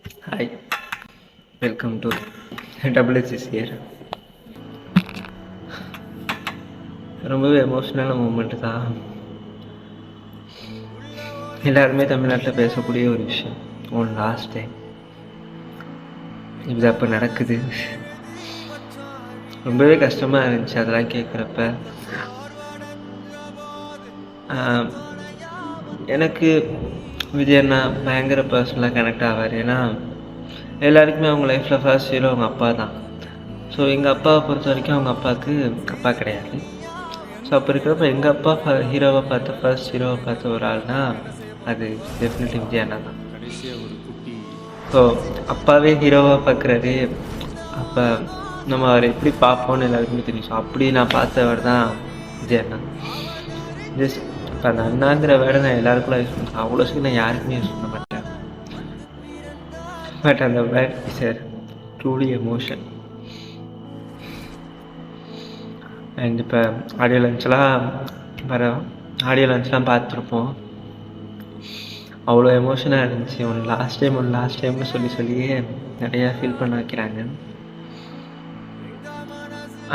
Hi, welcome to WCS here. ரொம்பவே எமோஷ்னலான moment தான். எல்லாருமே தமிழ்நாட்டில் பேசக்கூடிய ஒரு விஷயம். ஒன் லாஸ்ட் டைம் இது அப்போ நடக்குது. ரொம்பவே கஷ்டமாக இருந்துச்சு அதெல்லாம் கேட்குறப்ப. எனக்கு விஜய் அண்ணா பயங்கர பர்சனலாக கனெக்ட் ஆவார். ஏன்னா எல்லாருக்குமே அவங்க லைஃப்பில் ஃபர்ஸ்ட் ஹீரோ அவங்க அப்பா தான். ஸோ எங்கள் அப்பாவை பொறுத்த வரைக்கும் அவங்க அப்பாவுக்கு அப்பா கிடையாது. ஸோ அப்போ இருக்கிறப்ப எங்கள் அப்பா ஹீரோவை பார்த்த ஃபர்ஸ்ட் ஹீரோவை பார்த்த ஒரு ஆள்னா அது டெஃபினெட்லி விஜய் அண்ணா தான். ஸோ அப்பாவே ஹீரோவாக பார்க்குறாரு. அப்போ நம்ம அவரை எப்படி பார்ப்போம்னு எல்லாருக்குமே தெரியும். ஸோ அப்படி நான் பார்த்தவர் தான் விஜய் அண்ணா. ஜஸ்ட் இப்போ அந்த அண்ணாங்கிற வேர்டை நான் எல்லாருக்குள்ள யூஸ் பண்ணுறேன். அவ்வளோ சீக்கிரம் நான் யாருக்குமே யூஸ் பண்ண மாட்டேன். பட் அந்த word is a truly emotion. And இப்போ ஆடியோ லான்ச்லாம் பார்த்துருப்போம். அவ்வளோ எமோஷனாக இருந்துச்சு. ஒன் லாஸ்ட் டைம்னு சொல்லியே நிறையா ஃபீல் பண்ண வைக்கிறாங்க.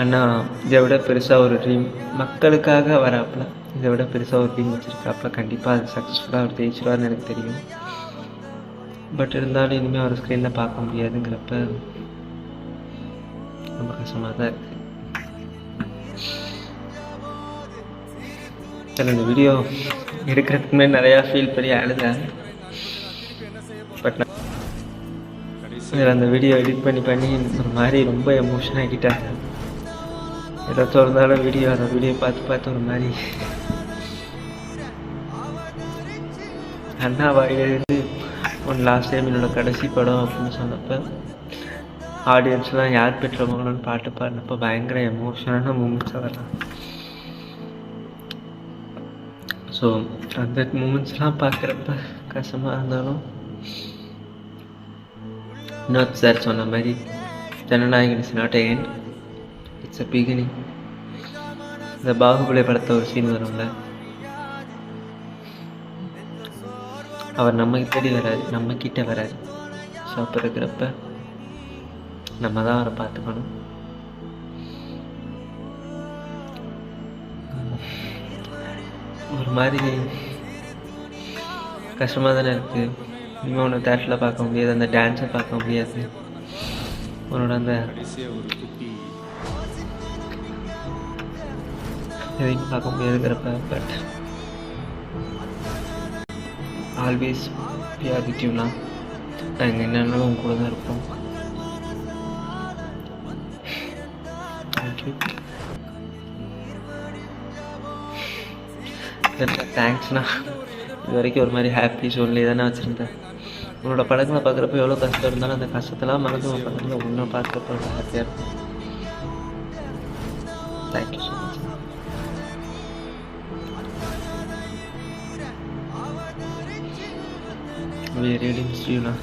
அண்ணா இதை விட பெருசாக ஒரு ட்ரீம் மக்களுக்காக வராப்புல, இதை விட பெருசாக ஒரு ட்ரீம் வச்சுருக்காப்புல. கண்டிப்பாக அது சக்ஸஸ்ஃபுல்லாக அவர் ஜெயிச்சிருவார்னு எனக்கு தெரியும். பட் இருந்தாலும் இனிமேல் அவர் ஸ்க்ரீனில் பார்க்க முடியாதுங்கிறப்ப ரொம்ப கஷ்டமாக தான் இருக்குது. சார் இந்த வீடியோ எடுக்கிறதுக்கு முன்னாடி நிறையா ஃபீல் பண்ணி அழுதேன். பட் நான் அந்த வீடியோ எடிட் பண்ணி ஒரு மாதிரி ரொம்ப எமோஷனாக ஆகிட்டாங்க. ஏதாச்சும் இருந்தாலும் அந்த வீடியோ பார்த்து ஒரு மாதிரி அண்ணா வாயிலிருந்து ஒன் லாஸ்ட் டைம் என்னோட கடைசி படம் அப்படின்னு சொன்னப்போ ஆடியன்ஸ்லாம் யார் பெற்றவங்களோன்னு பாட்டு பாடினப்போ பயங்கர எமோஷனான மூமெண்ட்ஸாக வரலாம். ஸோ அந்த மூமெண்ட்ஸ்லாம் பார்க்குறப்ப கஷ்டமாக இருந்தாலும் இன்னொரு சார் சொன்ன மாதிரி Jananayagan is not end, it's a beginning. இந்த பாகுபலி படத்தை ஒரு சீன் வரும்ல, அவர் நம்ம கிட்ட வராது. ஸோ அப்போ இருக்கிறப்ப நம்ம தான் அவரை பார்த்துக்கணும். ஒரு மாதிரி கஷ்டமாக தானே இருக்குது. இனிமேல் ஒன்று தேட்டரில் பார்க்க முடியாது, அந்த டான்ஸை பார்க்க முடியாது, உன்னோட அந்த எதையும் பார்க்க முடியாதுங்கிறப்ப. But always be are with you. நாங்கள் என்னன்னாலும் உங்க கூட தான் இருப்போம். தேங்க்யூ. தேங்க்ஸ்ண்ணா. இது வரைக்கும் ஒரு மாதிரி ஹாப்பி ஜோன்லேயே தானே வச்சுருந்தேன். உன்னோட படங்களை பார்க்குறப்ப எவ்வளோ கஷ்டம் இருந்தாலும் அந்த கஷ்டத்தெல்லாம் மறந்து உன் படங்களை ஒன்றை பார்க்குறப்ப ரொம்ப ஹாப்பியாக இருக்கும். Thank you so much. We really miss you now.